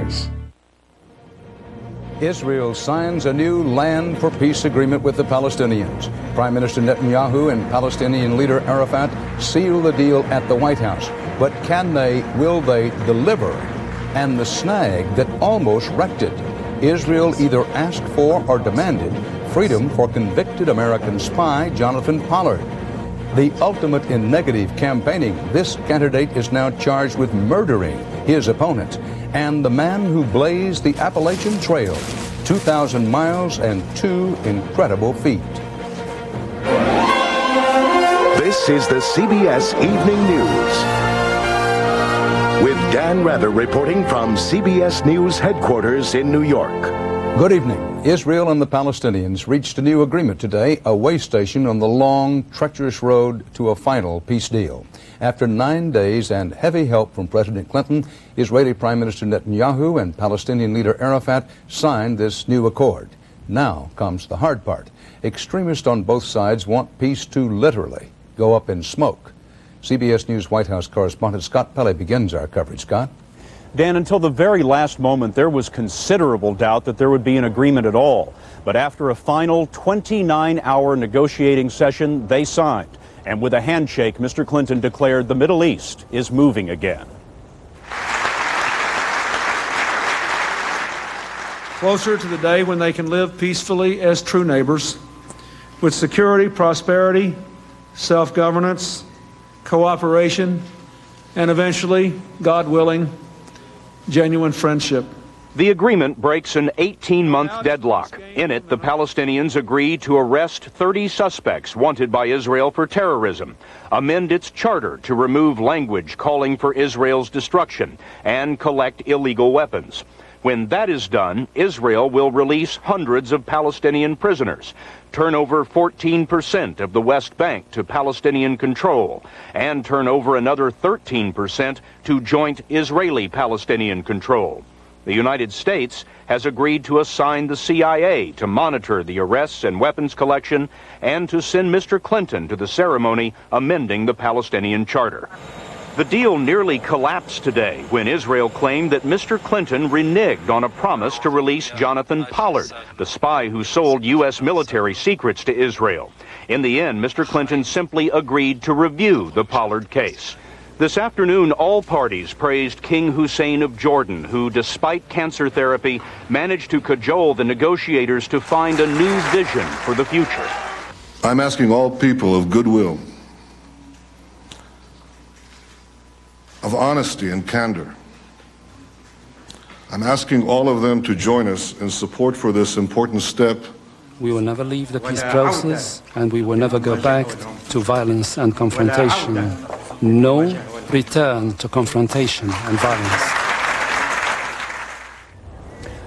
case. Israel signs a new land for peace agreement with the Palestinians. Prime Minister Netanyahu and Palestinian leader Arafat seal the deal at the White House. But will they deliver? And the snag that almost wrecked it. Israel either asked for or demanded freedom for convicted American spy Jonathan Pollard. The ultimate in negative campaigning, this candidate is now charged with murdering his opponent and the man who blazed the Appalachian Trail, 2,000 miles and 2 incredible feet. This is the CBS Evening News, with Dan Rather reporting from CBS News headquarters in New York. Good evening. Israel and the Palestinians reached a new agreement today, a way station on the long, treacherous road to a final peace deal. After 9 days and heavy help from President Clinton, Israeli Prime Minister Netanyahu and Palestinian leader Arafat signed this new accord. Now comes the hard part. Extremists on both sides want peace to literally go up in smoke. CBS News White House correspondent Scott Pelley begins our coverage. Scott? Dan, until the very last moment, there was considerable doubt that there would be an agreement at all. But after a final 29-hour negotiating session, they signed. And with a handshake, Mr. Clinton declared the Middle East is moving again. Closer to the day when they can live peacefully as true neighbors, with security, prosperity, self-governance, cooperation, and eventually, God willing, genuine friendship. The agreement breaks an 18-month deadlock. In it, the Palestinians agree to arrest 30 suspects wanted by Israel for terrorism, amend its charter to remove language calling for Israel's destruction, and collect illegal weapons. When that is done, Israel will release hundreds of Palestinian prisoners, turn over 14% of the West Bank to Palestinian control, and turn over another 13% to joint Israeli-Palestinian control. The United States has agreed to assign the CIA to monitor the arrests and weapons collection and to send Mr. Clinton to the ceremony amending the Palestinian charter. The deal nearly collapsed today when Israel claimed that Mr. Clinton reneged on a promise to release Jonathan Pollard, the spy who sold U.S. military secrets to Israel. In the end, Mr. Clinton simply agreed to review the Pollard case. This afternoon, all parties praised King Hussein of Jordan, who, despite cancer therapy, managed to cajole the negotiators to find a new vision for the future. I'm asking all people of goodwill, of honesty and candor. I'm asking all of them to join us in support for this important step. We will never leave the peace process, and we will never go back to violence and confrontation. No return to confrontation and violence.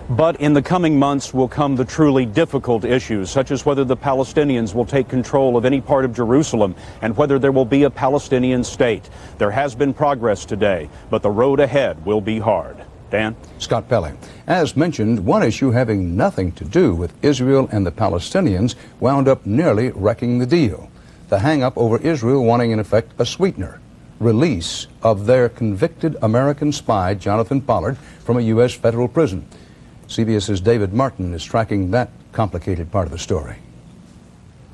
But in the coming months will come the truly difficult issues, such as whether the Palestinians will take control of any part of Jerusalem and whether there will be a Palestinian state. There has been progress today, but the road ahead will be hard. Dan? Scott Pelley. As mentioned, one issue having nothing to do with Israel and the Palestinians wound up nearly wrecking the deal. The hang-up over Israel wanting, in effect, a sweetener. Release of their convicted American spy, Jonathan Pollard, from a U.S. federal prison. CBS's David Martin is tracking that complicated part of the story.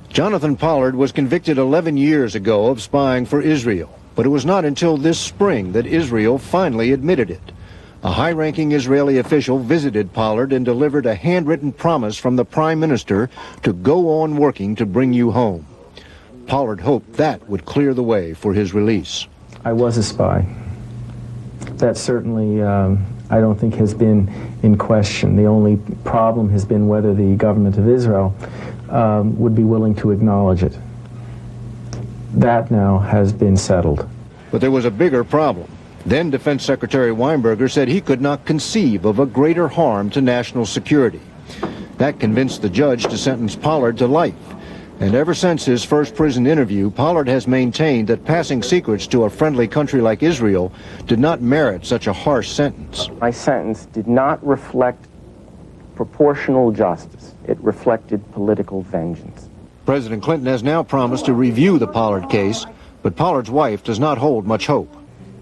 Jonathan Pollard was convicted 11 years ago of spying for Israel, but it was not until this spring that Israel finally admitted it. A high-ranking Israeli official visited Pollard and delivered a handwritten promise from the Prime Minister to go on working to bring you home. Pollard hoped that would clear the way for his release. I was a spy. That certainly, I don't think has been in question. The only problem has been whether the government of Israel would be willing to acknowledge it. That now has been settled. But there was a bigger problem. Then Defense Secretary Weinberger said he could not conceive of a greater harm to national security. That convinced the judge to sentence Pollard to life. And ever since his first prison interview, Pollard has maintained that passing secrets to a friendly country like Israel did not merit such a harsh sentence. My sentence did not reflect proportional justice. It reflected political vengeance. President Clinton has now promised to review the Pollard case, but Pollard's wife does not hold much hope.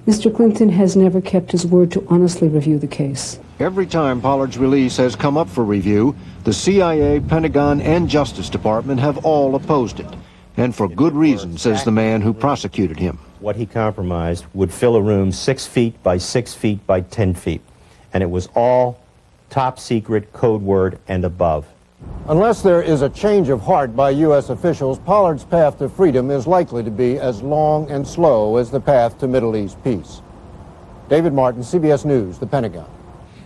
Mr. Clinton has never kept his word to honestly review the case. Every time Pollard's release has come up for review, the CIA, Pentagon, and Justice Department have all opposed it. And for good reason, says the man who prosecuted him. What he compromised would fill a room 6 feet by 6 feet by 10 feet. And it was all top secret, code word, and above. Unless there is a change of heart by U.S. officials, Pollard's path to freedom is likely to be as long and slow as the path to Middle East peace. David Martin, CBS News, the Pentagon.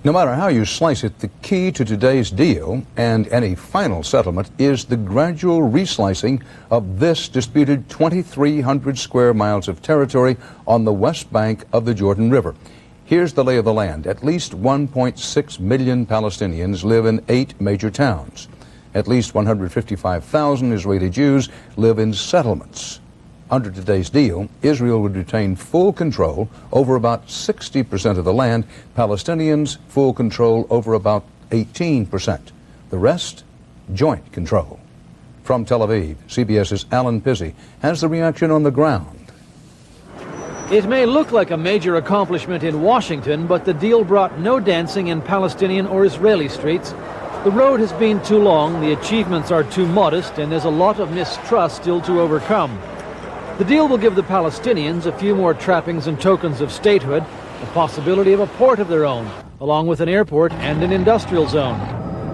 No matter how you slice it, the key to today's deal and any final settlement is the gradual reslicing of this disputed 2,300 square miles of territory on the west bank of the Jordan River. Here's the lay of the land. At least 1.6 million Palestinians live in 8 major towns. At least 155,000 Israeli Jews live in settlements. Under today's deal, Israel would retain full control over about 60% of the land, Palestinians full control over about 18%. The rest, joint control. From Tel Aviv, CBS's Alan Pizzi has the reaction on the ground. It may look like a major accomplishment in Washington, but the deal brought no dancing in Palestinian or Israeli streets. The road has been too long, the achievements are too modest, and there's a lot of mistrust still to overcome. The deal will give the Palestinians a few more trappings and tokens of statehood, the possibility of a port of their own, along with an airport and an industrial zone.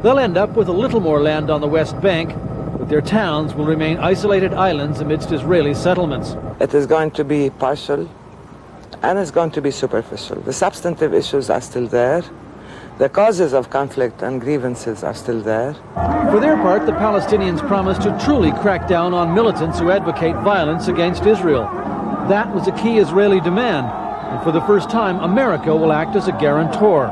They'll end up with a little more land on the West Bank, but their towns will remain isolated islands amidst Israeli settlements. It is going to be partial, and it's going to be superficial. The substantive issues are still there. The causes of conflict and grievances are still there. For their part, the Palestinians promised to truly crack down on militants who advocate violence against Israel. That was a key Israeli demand, and for the first time, America will act as a guarantor.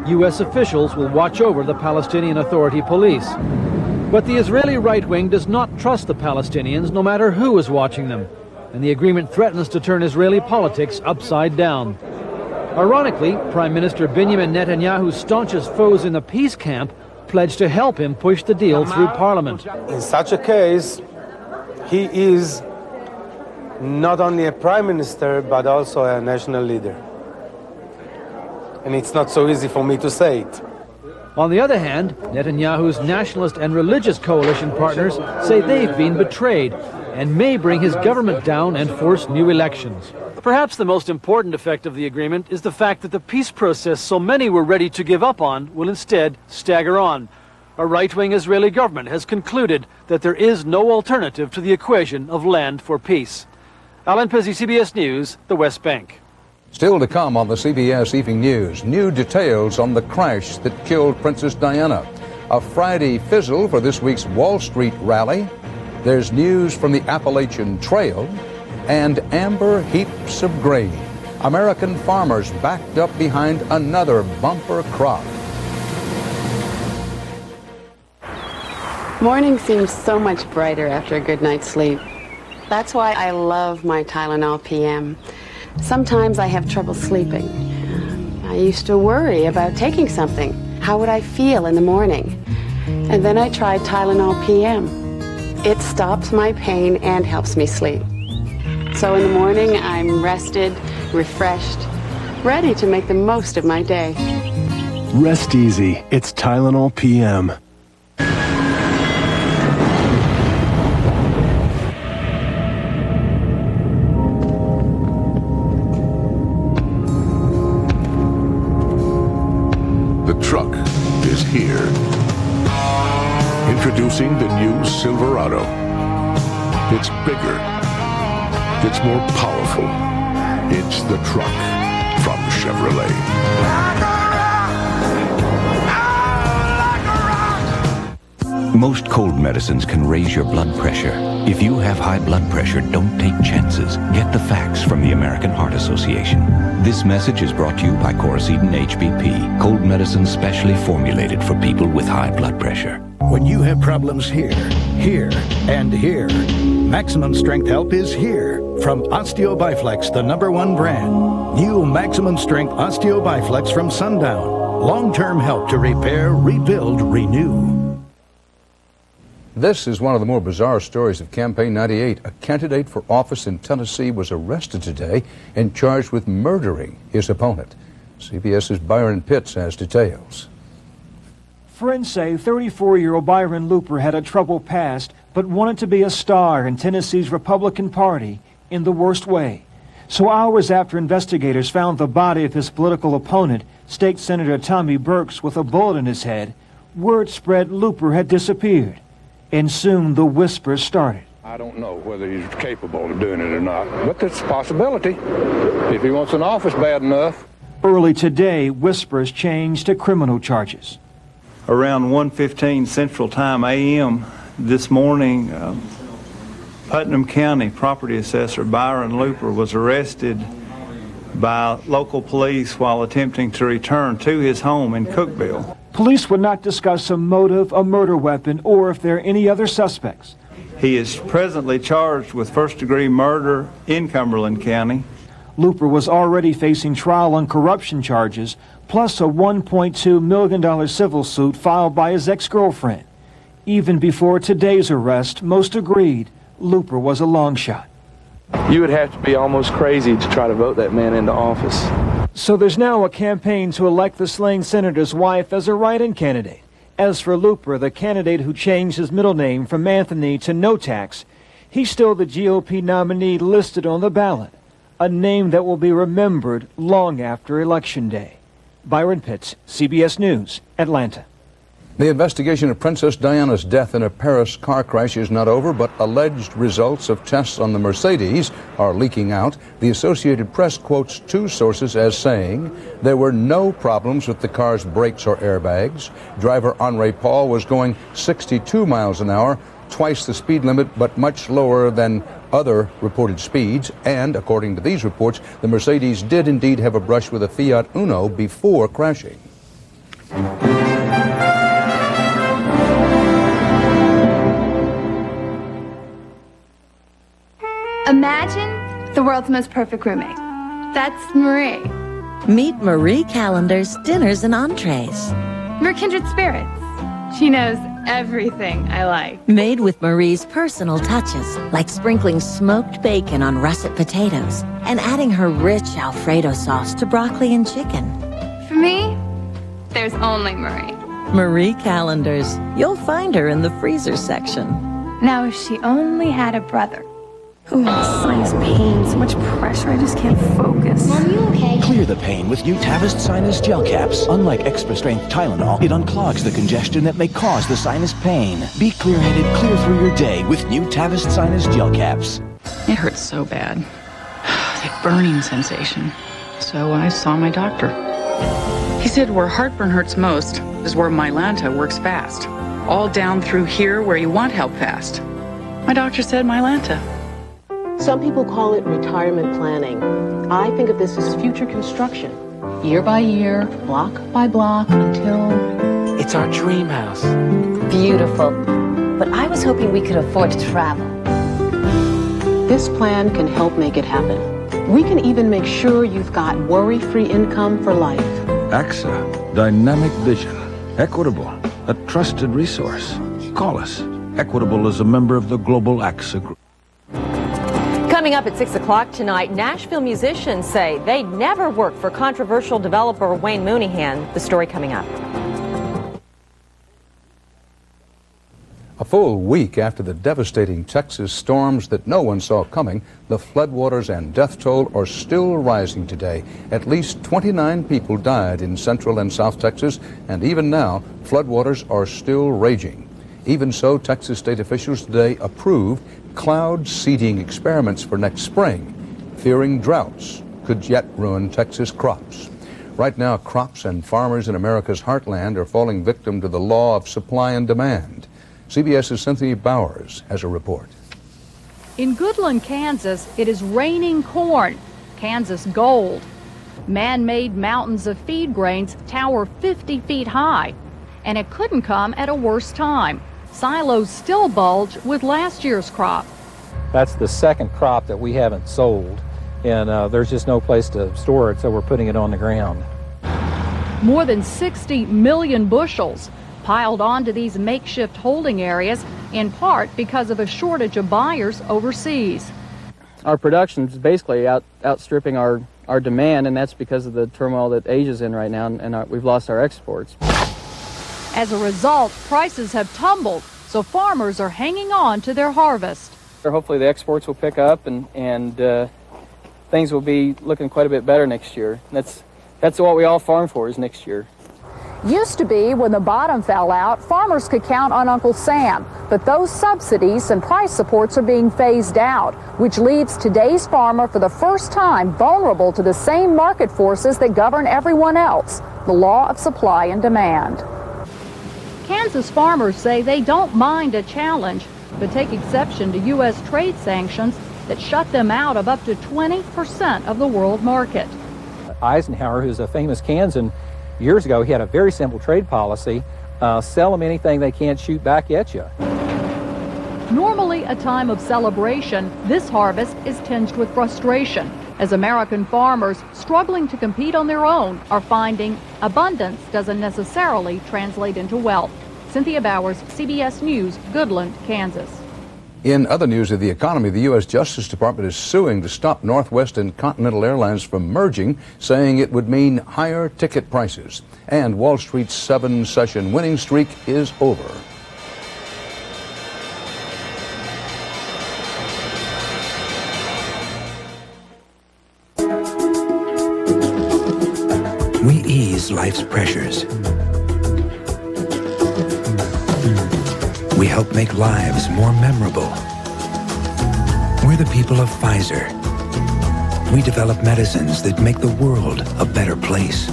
U.S. officials will watch over the Palestinian Authority police. But the Israeli right wing does not trust the Palestinians, no matter who is watching them, and the agreement threatens to turn Israeli politics upside down. Ironically, Prime Minister Benjamin Netanyahu's staunchest foes in the peace camp pledged to help him push the deal through Parliament. In such a case, he is not only a prime minister, but also a national leader. And it's not so easy for me to say it. On the other hand, Netanyahu's nationalist and religious coalition partners say they've been betrayed and may bring his government down and force new elections. Perhaps the most important effect of the agreement is the fact that the peace process so many were ready to give up on will instead stagger on. A right-wing Israeli government has concluded that there is no alternative to the equation of land for peace. Alan Pizzi, CBS News, the West Bank. Still to come on the CBS Evening News, new details on the crash that killed Princess Diana. A Friday fizzle for this week's Wall Street rally. There's news from the Appalachian Trail. And amber heaps of grain. American farmers backed up behind another bumper crop. Morning seems so much brighter after a good night's sleep. That's why I love my Tylenol PM. Sometimes I have trouble sleeping. I used to worry about taking something. How would I feel in the morning? And then I tried Tylenol PM. It stops my pain and helps me sleep. So in the morning, I'm rested, refreshed, ready to make the most of my day. Rest easy. It's Tylenol PM. The truck is here. Introducing the new Silverado. It's bigger. It's more powerful. It's the truck from Chevrolet. Most cold medicines can raise your blood pressure. If you have high blood pressure, don't take chances. Get the facts from the American Heart Association. This message is brought to you by Coricidin HBP, cold medicine specially formulated for people with high blood pressure. When you have problems here, and here, Maximum Strength Help is here. From Osteo-Biflex, the #1 brand. New Maximum Strength Osteo-Biflex from Sundown. Long-term help to repair, rebuild, renew. This is one of the more bizarre stories of Campaign 98. A candidate for office in Tennessee was arrested today and charged with murdering his opponent. CBS's Byron Pitts has details. Friends say 34-year-old Byron Looper had a troubled past, but wanted to be a star in Tennessee's Republican Party in the worst way. So hours after investigators found the body of his political opponent, State Senator Tommy Burks, with a bullet in his head, word spread Looper had disappeared. And soon the whispers started. I don't know whether he's capable of doing it or not, but there's a possibility if he wants an office bad enough. Early today, whispers changed to criminal charges. Around 1:15 Central Time a.m. this morning, Putnam County Property Assessor Byron Looper was arrested by local police while attempting to return to his home in Cookeville. Police would not discuss a motive, a murder weapon, or if there are any other suspects. He is presently charged with first-degree murder in Cumberland County. Looper was already facing trial on corruption charges, plus a $1.2 million civil suit filed by his ex-girlfriend. Even before today's arrest, most agreed Looper was a long shot. You would have to be almost crazy to try to vote that man into office. So there's now a campaign to elect the slain senator's wife as a write-in candidate. As for Looper, the candidate who changed his middle name from Anthony to No Tax, he's still the GOP nominee listed on the ballot, a name that will be remembered long after Election Day. Byron Pitts, CBS News, Atlanta. The investigation of Princess Diana's death in a Paris car crash is not over, but alleged results of tests on the Mercedes are leaking out. The Associated Press quotes two sources as saying there were no problems with the car's brakes or airbags. Driver Henri Paul was going 62 miles an hour, twice the speed limit, but much lower than other reported speeds. And according to these reports, the Mercedes did indeed have a brush with a Fiat Uno before crashing. Imagine the world's most perfect roommate. That's Marie. Meet Marie Callender's dinners and entrees. We're kindred spirits. She knows everything I like. Made with Marie's personal touches, like sprinkling smoked bacon on russet potatoes and adding her rich Alfredo sauce to broccoli and chicken. For me, there's only Marie. Marie Callender's. You'll find her in the freezer section. Now, if she only had a brother. Ooh, sinus pain, so much pressure, I just can't focus. Mom, you okay? Clear the pain with new Tavist Sinus Gel Caps. Unlike extra-strength Tylenol, it unclogs the congestion that may cause the sinus pain. Be clear-headed, clear through your day with new Tavist Sinus Gel Caps. It hurts so bad. That burning sensation. So I saw my doctor. He said where heartburn hurts most is where Mylanta works fast. All down through here where you want help fast. My doctor said Mylanta. Some people call it retirement planning. I think of this as future construction. Year by year, block by block, until... It's our dream house. Beautiful. But I was hoping we could afford to travel. This plan can help make it happen. We can even make sure you've got worry-free income for life. AXA, dynamic vision, equitable, a trusted resource. Call us. Equitable is a member of the global AXA group. Coming up at 6 o'clock tonight, Nashville musicians say they'd never work for controversial developer Wayne Mooneyhan. The story coming up. A full week after the devastating Texas storms that no one saw coming, the floodwaters and death toll are still rising today. At least 29 people died in Central and South Texas, and even now, floodwaters are still raging. Even so, Texas state officials today approved cloud seeding experiments for next spring, fearing droughts could yet ruin Texas crops. Right now, crops and farmers in America's heartland are falling victim to the law of supply and demand. CBS's Cynthia Bowers has a report. In Goodland, Kansas, it is raining corn, Kansas gold. Man-made mountains of feed grains tower 50 feet high, and it couldn't come at a worse time. Silos still bulge with last year's crop. That's the second crop that we haven't sold, and there's just no place to store it, so we're putting it on the ground. More than 60 million bushels. piled onto these makeshift holding areas, in part because of a shortage of buyers overseas. Our production is basically outstripping our demand, and that's because of the turmoil that Asia's in right now, and we've lost our exports. As a result, prices have tumbled, so farmers are hanging on to their harvest. Hopefully the exports will pick up, and things will be looking quite a bit better next year. That's what we all farm for, is next year. Used to be, when the bottom fell out, farmers could count on Uncle Sam. But those subsidies and price supports are being phased out, which leaves today's farmer for the first time vulnerable to the same market forces that govern everyone else, the law of supply and demand. Kansas farmers say they don't mind a challenge, but take exception to U.S. trade sanctions that shut them out of up to 20% of the world market. Eisenhower, who's a famous Kansan, years ago, he had a very simple trade policy: sell them anything they can't shoot back at you. Normally a time of celebration, this harvest is tinged with frustration, as American farmers struggling to compete on their own are finding abundance doesn't necessarily translate into wealth. Cynthia Bowers, CBS News, Goodland, Kansas. In other news of the economy, the U.S. Justice Department is suing to stop Northwest and Continental Airlines from merging, saying it would mean higher ticket prices. And Wall Street's 7-session winning streak is over. We ease life's pressures. We help make lives more memorable. We're the people of Pfizer. We develop medicines that make the world a better place.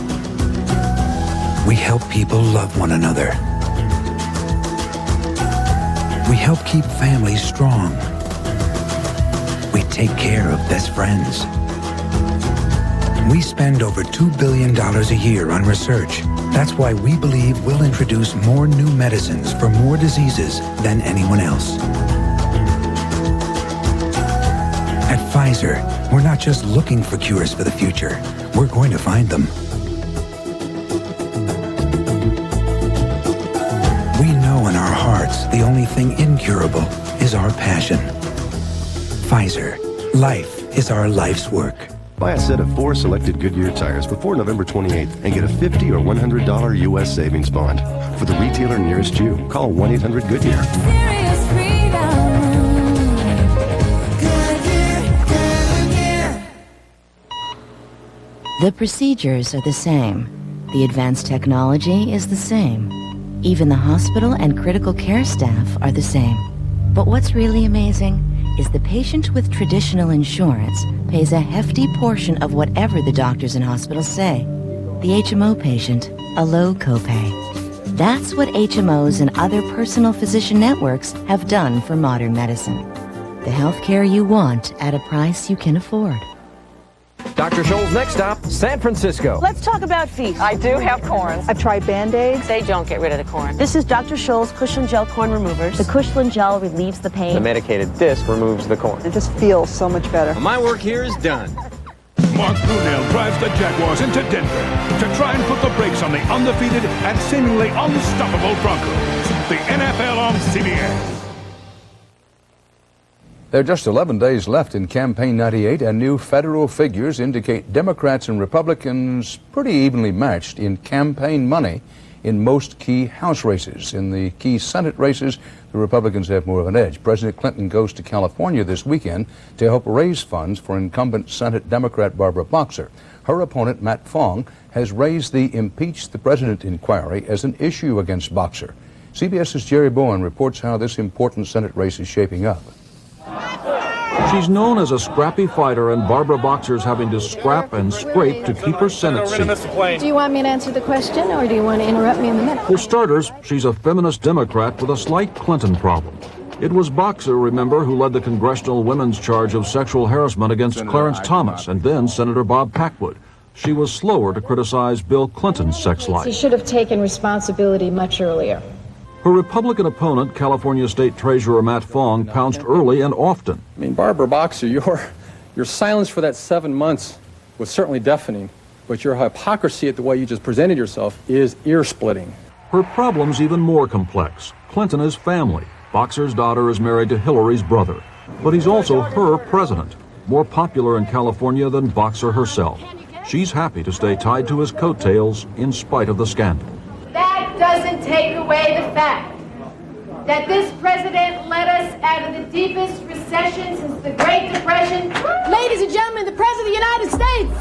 We help people love one another. We help keep families strong. We take care of best friends. We spend over $2 billion a year on research. That's why we believe we'll introduce more new medicines for more diseases than anyone else. At Pfizer, we're not just looking for cures for the future. We're going to find them. We know in our hearts the only thing incurable is our passion. Pfizer, life is our life's work. Buy a set of 4 selected Goodyear tires before November 28th and get a $50 or $100 U.S. savings bond. For the retailer nearest you, call 1-800-GOODYEAR. The procedures are the same. The advanced technology is the same. Even the hospital and critical care staff are the same. But what's really amazing is the patient with traditional insurance pays a hefty portion of whatever the doctors and hospitals say. The HMO patient, a low copay. That's what HMOs and other personal physician networks have done for modern medicine. The healthcare you want at a price you can afford. Dr. Scholl's next stop, San Francisco. Let's talk about feet. I do have corns. I've tried Band-Aids. They don't get rid of the corn. This is Dr. Scholl's Cushland Gel Corn Removers. The Cushland Gel relieves the pain. The medicated disc removes the corn. It just feels so much better. My work here is done. Mark Brunell drives the Jaguars into Denver to try and put the brakes on the undefeated and seemingly unstoppable Broncos. The NFL on CBS. There are just 11 days left in Campaign 98, and new federal figures indicate Democrats and Republicans pretty evenly matched in campaign money in most key House races. In the key Senate races, the Republicans have more of an edge. President Clinton goes to California this weekend to help raise funds for incumbent Senate Democrat Barbara Boxer. Her opponent, Matt Fong, has raised the Impeach the President inquiry as an issue against Boxer. CBS's Jerry Bowen reports how this important Senate race is shaping up. She's known as a scrappy fighter, and Barbara Boxer's having to scrap and scrape to keep her Senate seat. Do you want me to answer the question, or do you want to interrupt me in the middle? For starters, she's a feminist Democrat with a slight Clinton problem. It was Boxer, remember, who led the congressional women's charge of sexual harassment against Clarence Thomas and then Senator Bob Packwood. She was slower to criticize Bill Clinton's sex life. He should have taken responsibility much earlier. Her Republican opponent, California State Treasurer Matt Fong, pounced early and often. I mean, Barbara Boxer, your silence for that 7 months was certainly deafening, but your hypocrisy at the way you just presented yourself is ear-splitting. Her problem's even more complex. Clinton is family. Boxer's daughter is married to Hillary's brother. But he's also her president, more popular in California than Boxer herself. She's happy to stay tied to his coattails in spite of the scandal. That doesn't take away the fact that this president led us out of the deepest recession since the Great Depression. Ladies and gentlemen, the President of the United States!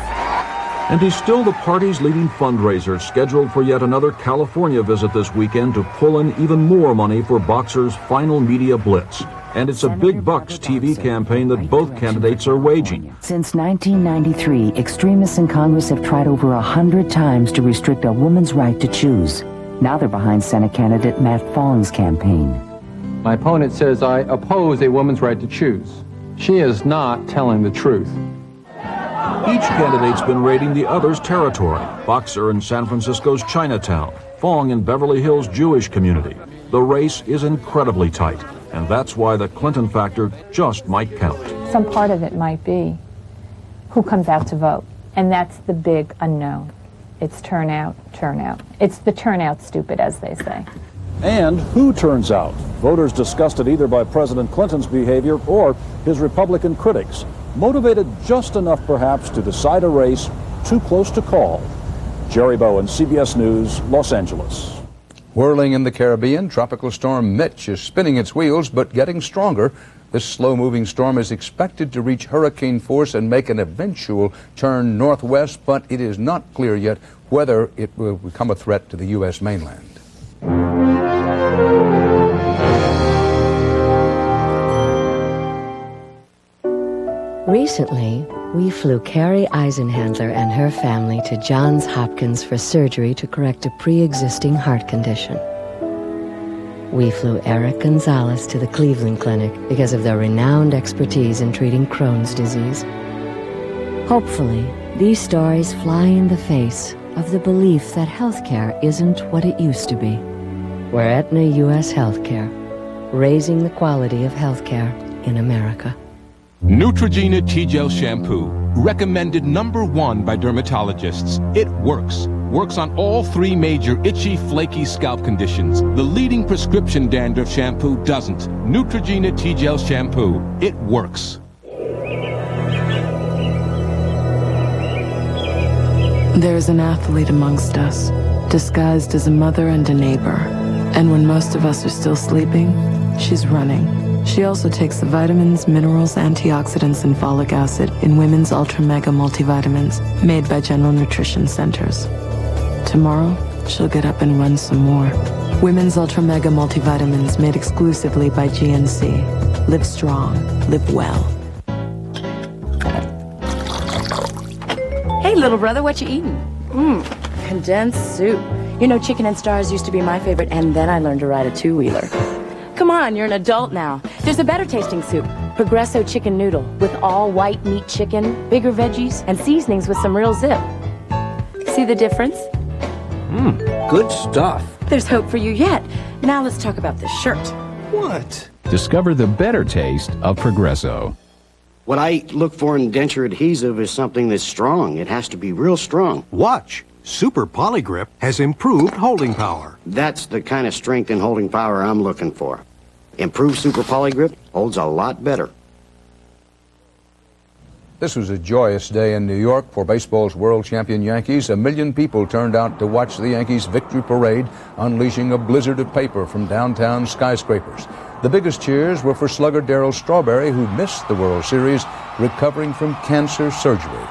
And he's still the party's leading fundraiser, scheduled for yet another California visit this weekend to pull in even more money for Boxer's final media blitz. And it's a big bucks TV campaign that both candidates are waging. Since 1993, extremists in Congress have tried over 100 times to restrict a woman's right to choose. Now they're behind Senate candidate Matt Fong's campaign. My opponent says I oppose a woman's right to choose. She is not telling the truth. Each candidate's been raiding the other's territory. Boxer in San Francisco's Chinatown, Fong in Beverly Hills' Jewish community. The race is incredibly tight, and that's why the Clinton factor just might count. Some part of it might be who comes out to vote, and that's the big unknown. It's turnout. It's the turnout stupid, as they say. And who turns out? Voters disgusted either by President Clinton's behavior or his Republican critics, motivated just enough perhaps to decide a race too close to call. Jerry Bowen, CBS News, Los Angeles. Whirling in the Caribbean, Tropical Storm Mitch is spinning its wheels but getting stronger. This slow-moving storm is expected to reach hurricane force and make an eventual turn northwest, but it is not clear yet whether it will become a threat to the U.S. mainland. Recently, we flew Carrie Eisenhandler and her family to Johns Hopkins for surgery to correct a pre-existing heart condition. We flew Eric Gonzalez to the Cleveland Clinic because of their renowned expertise in treating Crohn's disease. Hopefully, these stories fly in the face of the belief that healthcare isn't what it used to be. We're Aetna U.S. Healthcare, raising the quality of healthcare in America. Neutrogena T-Gel Shampoo, recommended #1 by dermatologists. It works. Works on all 3 major itchy, flaky scalp conditions. The leading prescription dandruff shampoo doesn't. Neutrogena T-Gel Shampoo. It works. There's an athlete amongst us, disguised as a mother and a neighbor. And when most of us are still sleeping, she's running. She also takes the vitamins, minerals, antioxidants, and folic acid in Women's Ultra Mega Multivitamins made by General Nutrition Centers. Tomorrow, she'll get up and run some more. Women's Ultra Mega Multivitamins made exclusively by GNC. Live strong, live well. Hey, little brother, what you eating? Condensed soup. You know, chicken and stars used to be my favorite, and then I learned to ride a two-wheeler. Come on, you're an adult now. There's a better tasting soup, Progresso Chicken Noodle, with all white meat chicken, bigger veggies, and seasonings with some real zip. See the difference? Good stuff. There's hope for you yet. Now let's talk about this shirt. What? Discover the better taste of Progresso. What I look for in denture adhesive is something that's strong. It has to be real strong. Watch. Super Polygrip has improved holding power. That's the kind of strength and holding power I'm looking for. Improved Super Polygrip holds a lot better. This was a joyous day in New York for baseball's world champion Yankees. 1 million people turned out to watch the Yankees' victory parade, unleashing a blizzard of paper from downtown skyscrapers. The biggest cheers were for slugger Darryl Strawberry, who missed the World Series, recovering from cancer surgery.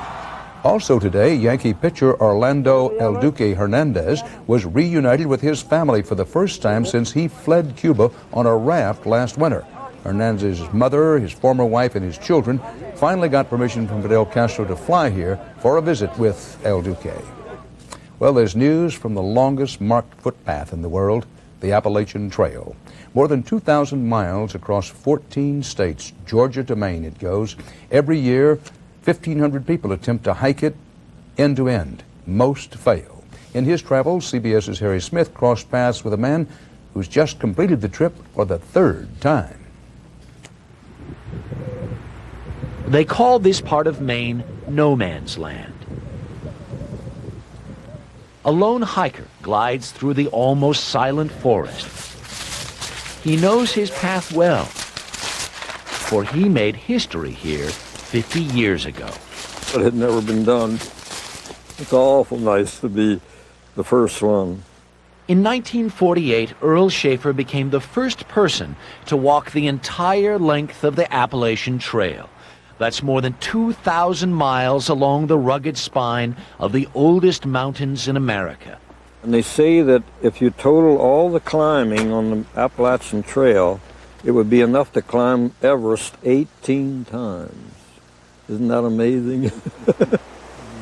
Also today, Yankee pitcher Orlando El Duque Hernandez was reunited with his family for the first time since he fled Cuba on a raft last winter. Hernandez's mother, his former wife, and his children finally got permission from Fidel Castro to fly here for a visit with El Duque. Well, there's news from the longest marked footpath in the world, the Appalachian Trail. More than 2,000 miles across 14 states, Georgia to Maine it goes. Every year, 1,500 people attempt to hike it end to end. Most fail. In his travels, CBS's Harry Smith crossed paths with a man who's just completed the trip for the 3rd time. They call this part of Maine no man's land. A lone hiker glides through the almost silent forest. He knows his path well, for he made history here 50 years ago. It had never been done. It's awful nice to be the first one. In 1948, Earl Schaefer became the first person to walk the entire length of the Appalachian Trail. That's more than 2,000 miles along the rugged spine of the oldest mountains in America. And they say that if you total all the climbing on the Appalachian Trail, it would be enough to climb Everest 18 times. Isn't that amazing?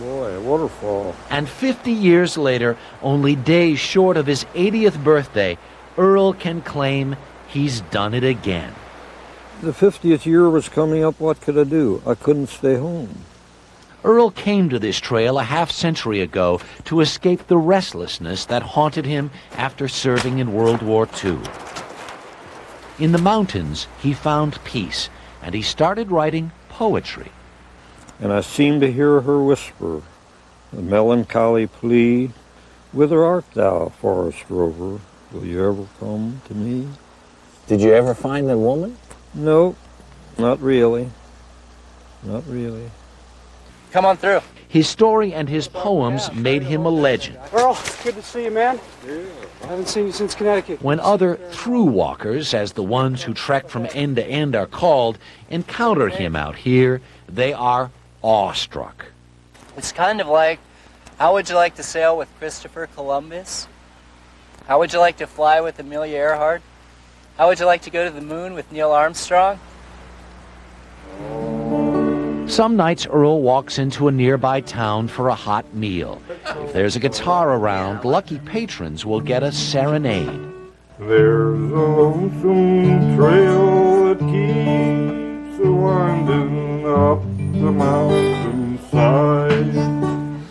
Boy, a waterfall. And 50 years later, only days short of his 80th birthday, Earl can claim he's done it again. The 50th year was coming up. What could I do? I couldn't stay home. Earl came to this trail a half-century ago to escape the restlessness that haunted him after serving in World War II. In the mountains, he found peace, and he started writing poetry. And I seemed to hear her whisper, a melancholy plea, "Whither art thou, forest rover? Will you ever come to me?" Did you ever find a woman? No, not really. Not really. Come on through. His story and his poems made him a legend. Earl, good to see you, man. Yeah. I haven't seen you since Connecticut. When other through-walkers, as the ones who trek from end to end are called, encounter him out here, they are awestruck. It's kind of like, how would you like to sail with Christopher Columbus? How would you like to fly with Amelia Earhart? How would you like to go to the moon with Neil Armstrong? Some nights Earl walks into a nearby town for a hot meal. If there's a guitar around, lucky patrons will get a serenade. There's a lonesome trail that keeps winding up the mountainside.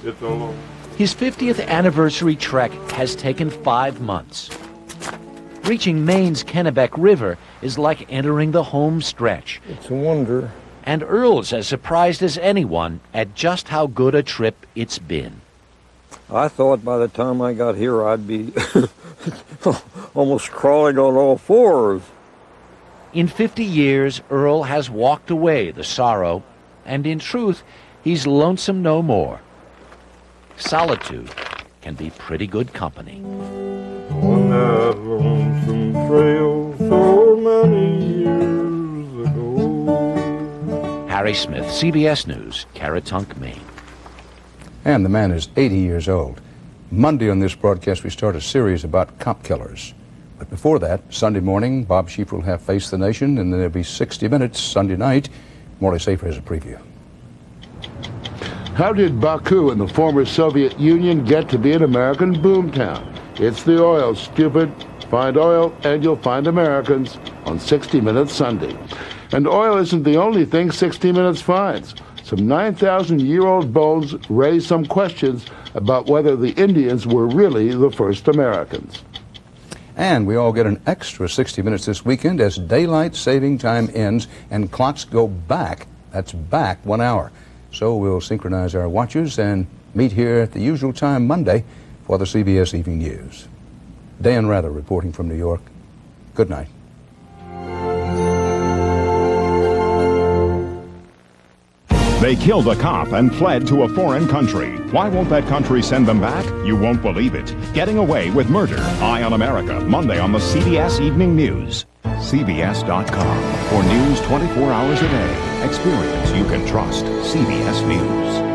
It's a long... His 50th anniversary trek has taken 5 months. Reaching Maine's Kennebec River is like entering the home stretch. It's a wonder. And Earl's as surprised as anyone at just how good a trip it's been. I thought by the time I got here I'd be almost crawling on all fours. In 50 years, Earl has walked away the sorrow, and in truth, he's lonesome no more. Solitude can be pretty good company. On that lonesome trail so many years ago. Harry Smith, CBS News, Caratunk, Maine. And the man is 80 years old. Monday on this broadcast, we start a series about cop killers. But before that, Sunday morning, Bob Schieffer will have Face the Nation, and then there'll be 60 Minutes Sunday night. Morley Safer has a preview. How did Baku in the former Soviet Union get to be an American boomtown? It's the oil, stupid. Find oil and you'll find Americans on 60 Minutes Sunday. And oil isn't the only thing 60 Minutes finds. Some 9,000-year-old bones raise some questions about whether the Indians were really the first Americans. And we all get an extra 60 minutes this weekend as daylight saving time ends and clocks go back. That's back 1 hour. So we'll synchronize our watches and meet here at the usual time Monday for the CBS Evening News. Dan Rather reporting from New York. Good night. They killed a cop and fled to a foreign country. Why won't that country send them back? You won't believe it. Getting Away with Murder. Eye on America. Monday on the CBS Evening News. CBS.com. For news 24 hours a day. Experience you can trust. CBS News.